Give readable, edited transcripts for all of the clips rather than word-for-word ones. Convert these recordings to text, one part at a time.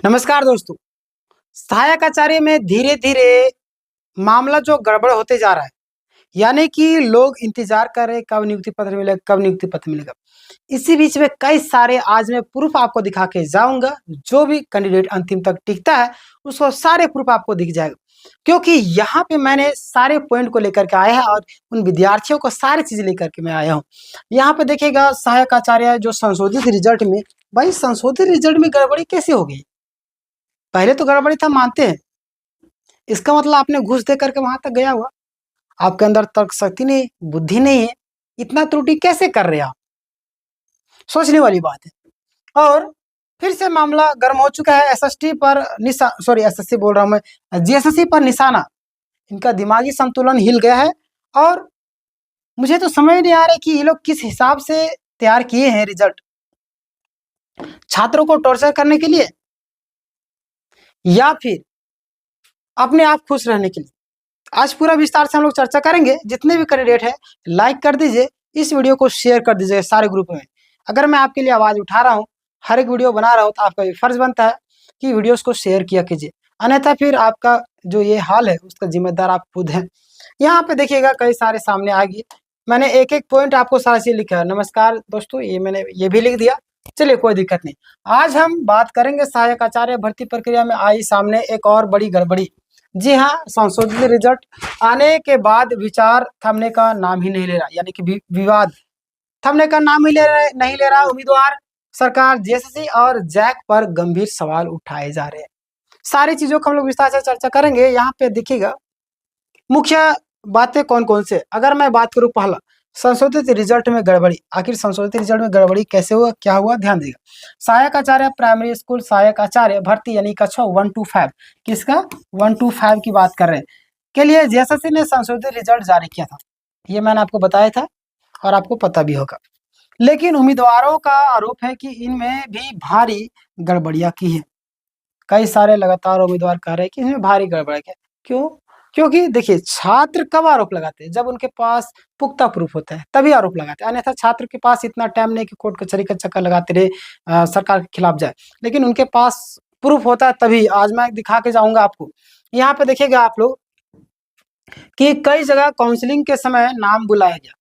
नमस्कार दोस्तों। सहायक आचार्य में धीरे धीरे मामला जो गड़बड़ होते जा रहा है, यानी कि लोग इंतजार कर रहे हैं कब नियुक्ति पत्र मिलेगा, कब नियुक्ति पत्र मिलेगा। इसी बीच में कई सारे आज मैं प्रूफ आपको दिखा के जाऊंगा। जो भी कैंडिडेट अंतिम तक टिकता है उसको सारे प्रूफ आपको दिख जाएगा, क्योंकि यहाँ पे मैंने सारे पॉइंट को लेकर के आया है और उन विद्यार्थियों को सारी चीजें लेकर के मैं आया हूँ। यहाँ पे देखिएगा सहायक आचार्य जो संशोधित रिजल्ट में, भाई संशोधित रिजल्ट में गड़बड़ी कैसे हो गई? पहले तो गड़बड़ी था मानते हैं, इसका मतलब आपने घूस दे करके वहां तक गया हुआ, आपके अंदर तर्क शक्ति नहीं, बुद्धि नहीं है, इतना त्रुटि कैसे कर रहे हैं आप? सोचने वाली बात है। और फिर से मामला गर्म हो चुका है एसएसटी पर एसएससी बोल रहा हूं मैं, जीएसएससी पर निशाना। इनका दिमागी संतुलन हिल गया है और मुझे तो समझ नहीं आ रहा कि ये लोग किस हिसाब से तैयार किए हैं रिजल्ट, छात्रों को टॉर्चर करने के लिए या फिर अपने आप खुश रहने के लिए। आज पूरा विस्तार से हम लोग चर्चा करेंगे। जितने भी कैंडिडेट है लाइक कर दीजिए, इस वीडियो को शेयर कर दीजिए सारे ग्रुप में। अगर मैं आपके लिए आवाज उठा रहा हूँ, हर एक वीडियो बना रहा हूँ, तो आपका भी फर्ज बनता है कि वीडियोस को शेयर किया कीजिए, अन्यथा फिर आपका जो ये हाल है उसका जिम्मेदार आप खुद हैं। यहाँ पे देखिएगा कई सारे सामने आ गए, मैंने एक एक पॉइंट आपको सारा चीज लिखा है। नमस्कार दोस्तों, ये मैंने ये भी लिख दिया, चलिए कोई दिक्कत नहीं। आज हम बात करेंगे सहायक आचार्य भर्ती प्रक्रिया में आई सामने एक और बड़ी गड़बड़ी। जी हाँ, संशोधित रिजल्ट आने के बाद विचार थमने का नाम ही नहीं ले रहा, यानी कि विवाद थमने का नाम ही नहीं ले रहा। उम्मीदवार, सरकार, जेएसएससी और जैक पर गंभीर सवाल उठाए जा रहे हैं। सारी चीजों को हम लोग विस्तार से चर्चा करेंगे। यहाँ पे देखिएगा मुख्य बातें कौन कौन से। अगर मैं बात करूं पहला, संशोधित रिजल्ट में गड़बड़ी। आखिर संशोधित रिजल्ट में गड़बड़ी कैसे हुआ, क्या हुआ, ध्यान देगा। सहायक आचार्य प्राइमरी स्कूल सहायक आचार्य भर्ती यानी कक्षा 1 to 5, किसका 1 to 5 की बात कर रहे हैं, के लिए जेएसएससी ने संशोधित रिजल्ट जारी किया था। ये मैंने आपको बताया था और आपको पता भी होगा। लेकिन उम्मीदवारों का आरोप है कि इनमें भी भारी गड़बड़ियां की है। कई सारे लगातार उम्मीदवार कह रहे हैं कि इसमें भारी गड़बड़ है। क्यों? क्योंकि देखिए, छात्र कब आरोप लगाते हैं? जब उनके पास पुख्ता प्रूफ होता है तभी आरोप लगाते हैं, अन्यथा छात्र के पास इतना टाइम नहीं कि कोर्ट कचहरी का चक्कर लगाते रहे, सरकार के खिलाफ जाए। लेकिन उनके पास प्रूफ होता है तभी। आज मैं दिखा के जाऊंगा आपको। यहाँ पे देखिएगा आप लोग कि कई जगह काउंसलिंग के समय नाम बुलाया गया।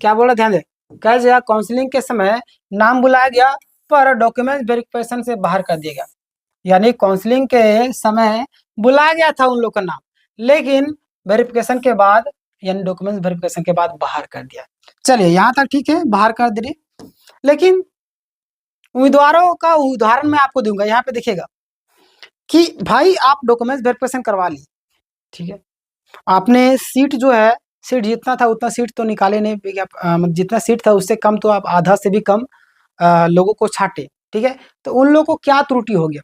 क्या बोला, ध्यान दे। कई जगह काउंसलिंग के समय नाम बुलाया गया पर डॉक्यूमेंट वेरिफिकेशन से बाहर कर दिया गया। यानी काउंसलिंग के समय बुलाया गया था उन लोग का नाम, लेकिन वेरिफिकेशन के बाद, यानी डॉक्यूमेंट वेरिफिकेशन के बाद बाहर कर दिया। चलिए यहाँ तक ठीक है, बाहर कर दिए। लेकिन उम्मीदवारों का उदाहरण मैं आपको दूंगा। यहाँ पे देखिएगा कि भाई आप डॉक्यूमेंट वेरिफिकेशन करवा ली, ठीक है, आपने सीट जो है, सीट जितना था उतना सीट तो निकाले नहीं, जितना सीट था उससे कम, तो आप आधा से भी कम लोगों को छाटे, ठीक है। तो उन लोगों को क्या त्रुटि हो गया?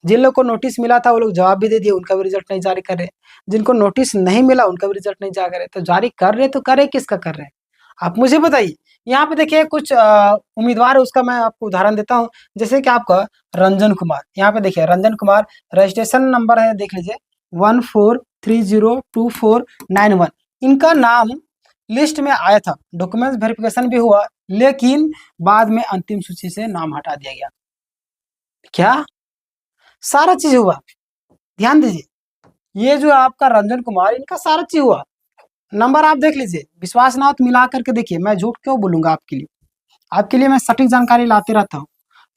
जिन लोग को नोटिस मिला था वो लोग जवाब भी दे दिए, उनका भी रिजल्ट नहीं जारी कर रहे। जिनको नोटिस नहीं मिला उनका भी रिजल्ट नहीं जारी कर रहे। तो जारी कर रहे तो करे किसका कर रहे हैं, आप मुझे बताइए। यहाँ पे देखिए कुछ उम्मीदवार है, उसका मैं आपको उदाहरण देता हूँ। जैसे कि आपका रंजन कुमार, यहाँ पे देखिए रंजन कुमार, रजिस्ट्रेशन नंबर है, देख लीजिए 14302491। इनका नाम लिस्ट में आया था, डॉक्यूमेंट वेरिफिकेशन भी हुआ, लेकिन बाद में अंतिम सूची से नाम हटा दिया गया। क्या सारा चीज हुआ? ध्यान दीजिए, ये जो आपका रंजन कुमार, इनका सारा चीज हुआ। नंबर आप देख लीजिए, विश्वास ना हो तो मिला करके देखिए। मैं झूठ क्यों बोलूंगा आपके लिए? आपके लिए मैं सटीक जानकारी लाते रहता हूँ।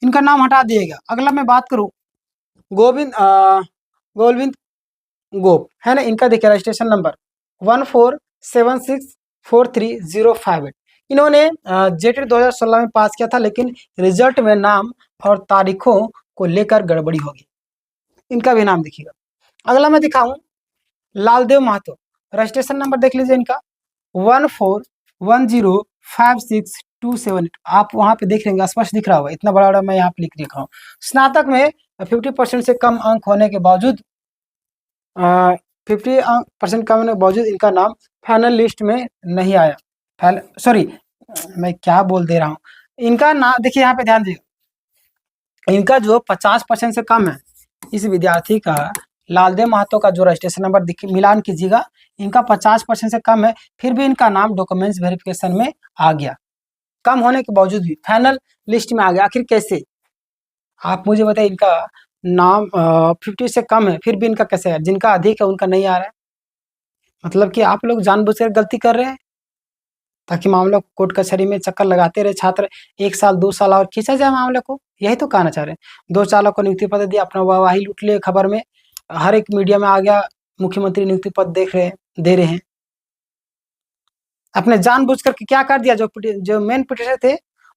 इनका नाम हटा दिएगा। अगला मैं बात करूं, गोविंद गोविंद गोप है ना, इनका देखिए रजिस्ट्रेशन नंबर 14764305। इन्होंने जेटेड 2016 में पास किया था, लेकिन रिजल्ट में नाम और तारीखों को लेकर गड़बड़ी होगी। इनका भी नाम देखिएगा। अगला मैं दिखाऊं, लालदेव महतो, रजिस्ट्रेशन नंबर देख लीजिए इनका 14105627। आप वहां पे देख लेंगे, स्पष्ट दिख रहा होगा, इतना बड़ा बड़ा मैं यहाँ पे लिख रखा हूँ। स्नातक में 50% से कम अंक होने के बावजूद 50% कम होने के बावजूद इनका नाम फाइनल लिस्ट में नहीं आया। सॉरी, मैं क्या बोल दे रहा हूँ। इनका नाम देखिए, यहाँ पे ध्यान दीजिए, इनका जो 50% से कम है, इस विद्यार्थी का, लालदेव महतो का जो रजिस्ट्रेशन नंबर मिलान कीजिएगा, इनका 50% से कम है, फिर भी इनका नाम डॉक्यूमेंट्स वेरिफिकेशन में आ गया। कम होने के बावजूद भी फाइनल लिस्ट में आ गया। आखिर कैसे, आप मुझे बताइए। इनका नाम 50 से कम है, फिर भी इनका कैसे है? जिनका अधिक है उनका नहीं आ रहा है। मतलब कि आप लोग जानबूझकर गलती कर रहे हैं ताकि मामला कोर्ट कचहरी में चक्कर लगाते रहे छात्र, 1 साल 2 साल और खींचा जाए मामले को, यही तो कहना चाह रहे हैं। 2 चालक को नियुक्ति पत्र दिया, अपना वाहवाही लूट लिए, खबर में हर एक मीडिया में आ गया, मुख्यमंत्री नियुक्ति पत्र दे रहे हैं। आपने जानबूझकर के क्या कर दिया, जो मेन पिटीशनर थे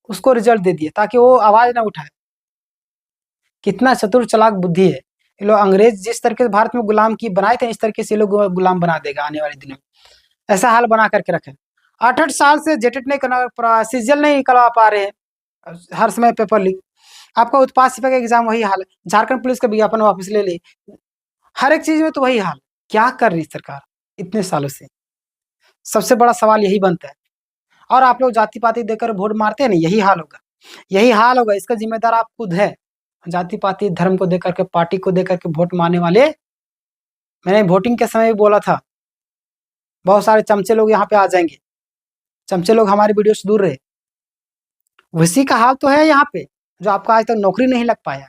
उसको रिजल्ट दे दिया ताकि वो आवाज ना उठाए। कितना चतुर चालाक बुद्धि है ये लोग। अंग्रेज जिस तरीके से भारत में गुलाम की बनाए थे, इस तरीके से ये लोग गुलाम बना देगा आने वाले दिनों में। ऐसा हाल बना करके रखे। 8-8 साल से जेटेट नहीं करना, सीजल नहीं करवा पा रहे हैं, हर समय पेपर लीक। आपका उत्पाद सिपाही का एग्जाम वही हाल है, झारखंड पुलिस का विज्ञापन वापस ले ली, हर एक चीज में तो वही हाल। क्या कर रही सरकार इतने सालों से? सबसे बड़ा सवाल यही बनता है। और आप लोग जाति पाति देकर वोट मारते हैं ना, यही हाल होगा, यही हाल होगा। इसका जिम्मेदार आप खुद है। जाति पाति धर्म को देकर के, पार्टी को देकर के वोट मारने वाले। मैंने वोटिंग के समय भी बोला था, बहुत सारे चमचे लोग यहाँ पे आ जाएंगे, चमचे लोग हमारी वीडियो से दूर रहे। उसी का हाल तो है यहाँ पे, जो आपका आज तक नौकरी नहीं लग पाया।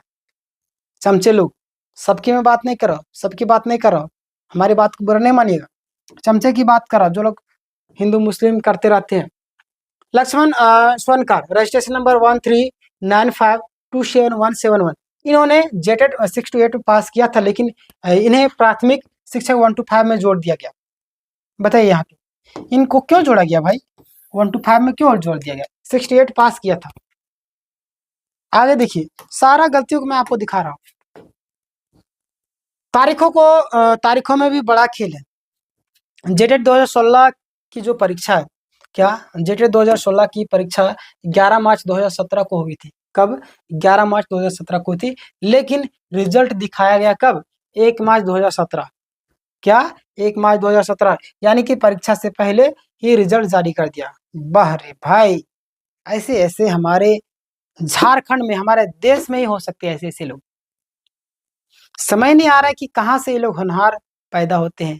चमचे लोग, सबकी मैं बात नहीं कर रहा, सबकी बात नहीं कर रहा, हमारी बात को बुरा नहीं मानिएगा। चमचे की बात कर रहा, जो लोग हिंदू मुस्लिम करते रहते हैं। लक्ष्मण स्वर्णकार, रजिस्ट्रेशन नंबर 139527171। इन्होंने जेटेट 6 to 8 पास किया था, लेकिन इन्हें प्राथमिक शिक्षक 1 to 5 में जोड़ दिया गया। बताइए यहाँ पे इनको क्यों जोड़ा गया भाई? 1 to 5 में क्यों जोड़ दिया गया? 6 to 8 पास किया था। आगे देखिए, सारा गलतियों को मैं आपको दिखा रहा हूँ। तारीखों में भी बड़ा खेल है। जेटेट 2016 की जो परीक्षा है, क्या जेटेट 2016 की परीक्षा 11 मार्च 2017 को हुई थी। कब? 11 मार्च 2017 को हुई थी, लेकिन रिजल्ट दिखाया गया कब? 1 मार्च 2017। क्या? 1 मार्च 2017, यानी कि परीक्षा से पहले ही रिजल्ट जारी कर दिया। वाह रे भाई, ऐसे ऐसे हमारे झारखंड में, हमारे देश में ही हो सकते हैं ऐसे ऐसे लोग। समझ नहीं आ रहा है कि कहाँ से ये लोग होनहार पैदा होते हैं।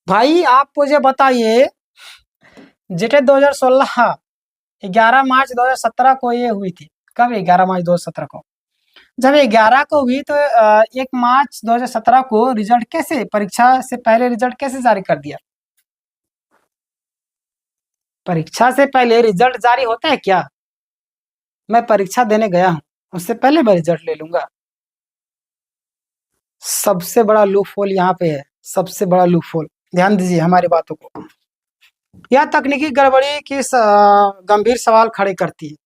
भाई आप मुझे बताइए, जेटेट 2016 11 मार्च 2017 को ये हुई थी। कब? 11 मार्च 2017 को। जब 11 को हुई तो 1 मार्च 2017 को रिजल्ट कैसे, परीक्षा से पहले रिजल्ट कैसे जारी कर दिया? परीक्षा से पहले रिजल्ट जारी होता है क्या? मैं परीक्षा देने गया हूं, उससे पहले मैं रिजल्ट ले लूंगा। सबसे बड़ा लूप होल यहाँ पे है, सबसे बड़ा लूप होल। ध्यान दीजिए हमारी बातों को। यह तकनीकी गड़बड़ी की गंभीर सवाल खड़े करती है।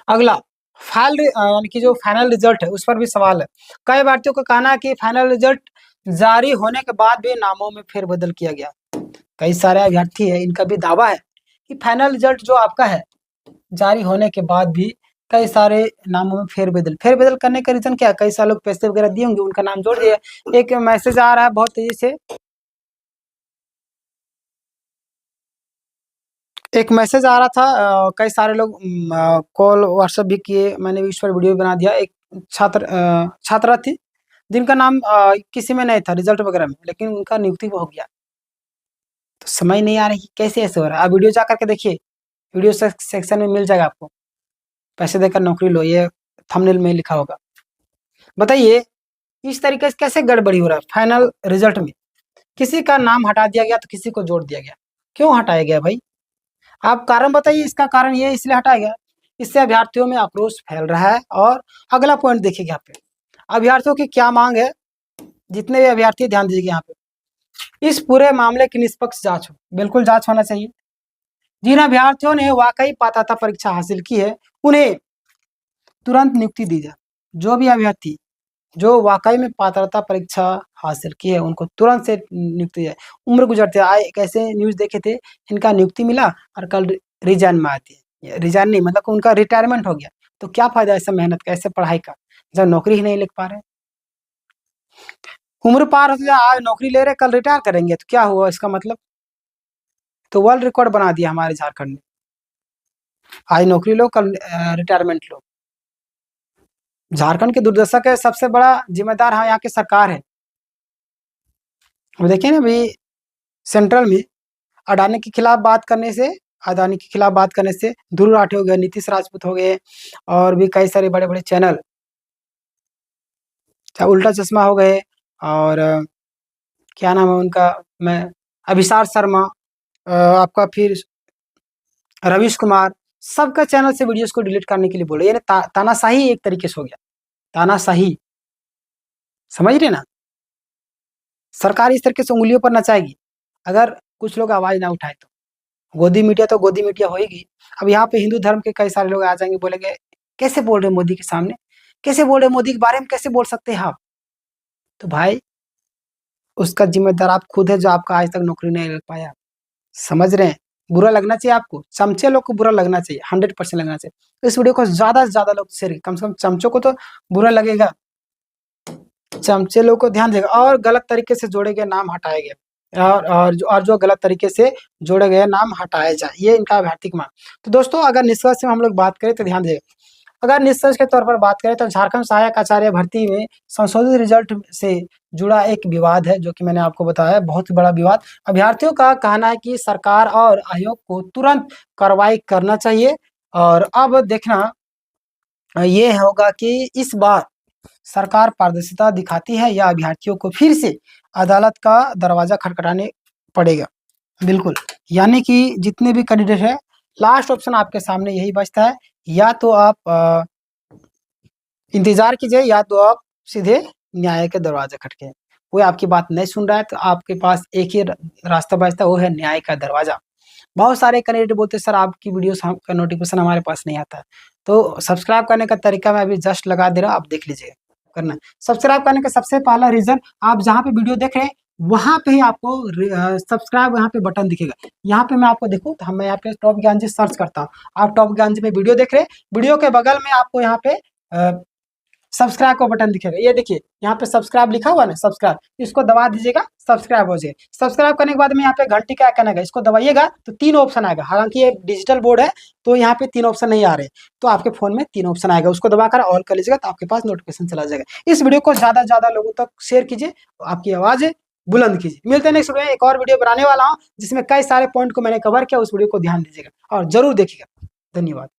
अगला, यानी कि जो फाइनल रिजल्ट है उस पर भी सवाल है। कई भारतीयों का कहना है कि फाइनल रिजल्ट जारी होने के बाद भी नामों में फेरबदल किया गया। कई सारे अभ्यर्थी है, इनका भी दावा है कि फाइनल रिजल्ट जो आपका है जारी होने के बाद भी कई सारे नामों में फेरबदल करने का रीजन क्या है? कई सारे लोग पैसे वगैरह दिए होंगे, उनका नाम जोड़ दिया। एक मैसेज आ रहा है बहुत तेजी से, एक मैसेज आ रहा था। कई सारे लोग कॉल व्हाट्सएप भी किए, मैंने भी इस पर वीडियो बना दिया। एक छात्रा थी जिनका नाम किसी में नहीं था रिजल्ट वगैरह में, लेकिन उनका नियुक्ति हो गया। तो समझ नहीं आ रही कि कैसे ऐसे हो रहा है। आप वीडियो जा करके देखिए, वीडियो सेक्शन में मिल जाएगा आपको। पैसे देकर नौकरी लो, ये थंबनेल में लिखा होगा। बताइए इस तरीके से कैसे गड़बड़ी हो रहा है? फाइनल रिजल्ट में किसी का नाम हटा दिया गया तो किसी को जोड़ दिया गया। क्यों हटाया गया भाई? आप कारण बताइए। इसका कारण ये इसलिए हटाया गया, इससे अभ्यर्थियों में आक्रोश फैल रहा है। और अगला पॉइंट देखिए यहाँ पे, अभ्यर्थियों की क्या मांग है। जितने भी अभ्यर्थी ध्यान दीजिए यहाँ पे, इस पूरे मामले की निष्पक्ष जांच हो, बिल्कुल जांच होना चाहिए। जिन अभ्यर्थियों ने वाकई पात्रता परीक्षा हासिल की है उन्हें तुरंत नियुक्ति दी जाए। जो भी अभ्यर्थी जो वाकई में पात्रता परीक्षा हासिल की है उनको तुरंत से नियुक्ति जाए। उम्र गुजरते आए एक ऐसे न्यूज देखे थे, इनका नियुक्ति मिला और कल रिजाइन में आती है। रिजाइन नहीं मतलब उनका रिटायरमेंट हो गया। तो क्या फायदा ऐसा मेहनत का, ऐसे पढ़ाई का, जब नौकरी ही नहीं लिख पा रहे। उम्र पार होते जाए, आज नौकरी ले रहे कल रिटायर करेंगे तो क्या हुआ इसका मतलब? तो वर्ल्ड रिकॉर्ड बना दिया हमारे झारखंड ने, आज नौकरी लो कल रिटायरमेंट लो। झारखंड की दुर्दशा का सबसे बड़ा जिम्मेदार यहाँ की सरकार है। अब देखिए ना, अभी सेंट्रल में अडानी के खिलाफ बात करने से अदानी के खिलाफ बात करने से। ध्रुव राठी हो गए, नीतीश राजपूत हो गए और भी कई सारे बड़े-बड़े चैनल, चाहे उल्टा चश्मा हो गए और क्या नाम है उनका, मैं अभिसार शर्मा, आपका फिर रवीश कुमार, सबका चैनल से वीडियोज़ को डिलीट करने के लिए बोले। यानी तानाशाही एक तरीके से हो गया, तानाशाही, समझ रहे ना? सरकार इस तरीके से उँगलियों पर नचाएगी, अगर कुछ लोग आवाज़ ना उठाएँ तो। गोदी मीडिया तो गोदी मीडिया होएगी। अब यहाँ पे हिंदू धर्म के कई सारे लोग आ जाएँगे, बोलेंगे, "कैसे बोल रहे हो मोदी के सामने? कैसे बोल रहे हो मोदी के बारे में कैसे बोल सकते हैं आप?" तो भाई, उसका ज़िम्मेदार आप खुद हैं जो आपका आज तक नौकरी नहीं लग पाया। समझ रहे हैं? बुरा लगना चाहिए आपको, चमचे लोग को बुरा लगना चाहिए, 100% लगना चाहिए। इस वीडियो को ज़्यादा से ज़्यादा लोग शेयर कम से कम चमचों को तो बुरा लगेगा, चमचे लोग को ध्यान देगा और गलत तरीके से जोड़े गए नाम हटाए गए और जो गलत तरीके से जोड़े गए नाम हटाए जाएँ, ये इनका अभ्यर्थी की मांग। तो दोस्तों, अगर निष्कर्ष में हम लोग बात करें तो ध्यान दें, अगर निष्कर्ष के तौर पर बात करें तो झारखंड सहायक आचार्य भर्ती में संशोधित रिजल्ट से जुड़ा एक विवाद है, जो कि मैंने आपको बताया है, बहुत ही बड़ा विवाद। अभ्यर्थियों का कहना है कि सरकार और आयोग को तुरंत कार्रवाई करना चाहिए और अब देखना ये होगा कि इस बार सरकार पारदर्शिता दिखाती है या अभ्यर्थियों को फिर से अदालत का दरवाज़ा खटखटाने पड़ेगा। बिल्कुल, यानी कि जितने भी कैंडिडेट हैं, लास्ट ऑप्शन आपके सामने यही बचता है, या तो आप इंतज़ार कीजिए या तो आप सीधे न्याय के दरवाज़े खटके। कोई आपकी बात नहीं सुन रहा है तो आपके पास एक ही रास्ता बचता है, वो है न्याय का दरवाज़ा। बहुत सारे कैंडिडेट बोलते हैं सर आपकी वीडियोस का नोटिफिकेशन हमारे पास नहीं आता है। तो सब्सक्राइब करने का तरीका मैं अभी जस्ट लगा दे रहा हूँ, आप देख लीजिएगा करना है। सब्सक्राइब करने का सबसे पहला रीज़न, आप जहाँ पे वीडियो देख रहे हैं वहाँ पे ही आपको सब्सक्राइब यहाँ पे बटन दिखेगा। यहाँ पे मैं आपको देखूँ तो मैं यहाँ पे टॉप ज्ञान जी सर्च करता हूँ। आप टॉप ज्ञान जी पे वीडियो देख रहे हैं, वीडियो के बगल में आपको यहाँ पे सब्सक्राइब का बटन दिखेगा। ये देखिए यहाँ पे सब्सक्राइब लिखा हुआ है ना, सब्सक्राइब, इसको दबा दीजिएगा, सब्सक्राइब हो जाएगा। सब्सक्राइब करने के बाद में यहाँ पे घंटी का आइकन आएगा, इसको दबाइएगा तो 3 ऑप्शन आएगा। हालांकि ये डिजिटल बोर्ड है तो यहाँ पे 3 ऑप्शन नहीं आ रहे, तो आपके फोन में 3 ऑप्शन आएगा, उसको दबाकर ऑल कर लीजिएगा तो आपके पास नोटिफिकेशन चला जाएगा। इस वीडियो को ज्यादा से ज्यादा लोगों तक शेयर कीजिए, आपकी आवाज बुलंद कीजिए। मिलते हैं नेक्स्ट वीडियो में, एक और वीडियो बनाने वाला हूँ जिसमें कई सारे पॉइंट को मैंने कवर किया, उस वीडियो को ध्यान दीजिएगा और जरूर देखिएगा। धन्यवाद।